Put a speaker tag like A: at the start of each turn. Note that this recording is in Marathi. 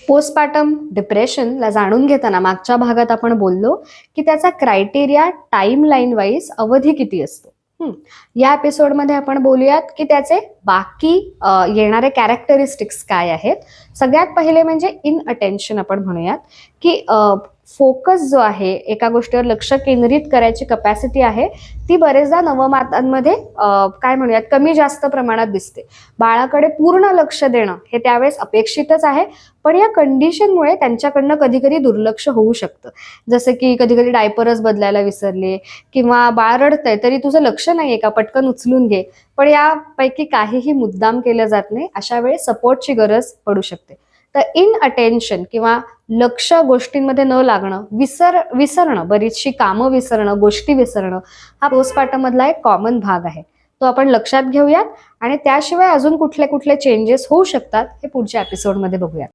A: पोस्टपार्टम डिप्रेशनला जाणून घेताना मागच्या भागात आपण बोललो की त्याचा क्रायटेरिया टाइमलाईन वाईज अवधी किती असतो. या एपिसोडमध्ये आपण बोलूयात की त्याचे बाकी येणारे कॅरेक्टरिस्टिक्स काय आहेत. सगळ्यात पहिले म्हणजे इन अटेन्शन आपण म्हणूयात की फोकस जो आहे, एका गोष्टीवर लक्ष केंद्रित करायची कपॅसिटी आहे, ती बरेचदा नवमातांमध्ये काय म्हणूयात कमी जास्त प्रमाणात दिसते. बाळाकडे पूर्ण लक्ष देणं हे त्यावेळेस अपेक्षितच आहे, पण या कंडिशनमुळे त्यांच्याकडनं कधी कधी दुर्लक्ष होऊ शकतं. जसं की कधी कधी डायपरच बदलायला विसरले किंवा बाळ रडतंय तरी तुझं लक्ष नाहीये का, पटकन उचलून घे, पण यापैकी काहीही मुद्दाम केलं जात नाही. अशा वेळी सपोर्टची गरज पडू शकते. तर इन अटेन्शन किंवा लक्ष गोष्टींमध्ये न लागणं, विसरणं, बरीचशी कामं विसरणं, गोष्टी विसरणं, हा पोस्टपार्टम मधला एक कॉमन भाग आहे. तो आपण लक्षात घेऊयात आणि त्याशिवाय अजून कुठले कुठले चेंजेस होऊ शकतात हे पुढच्या एपिसोडमध्ये बघूयात.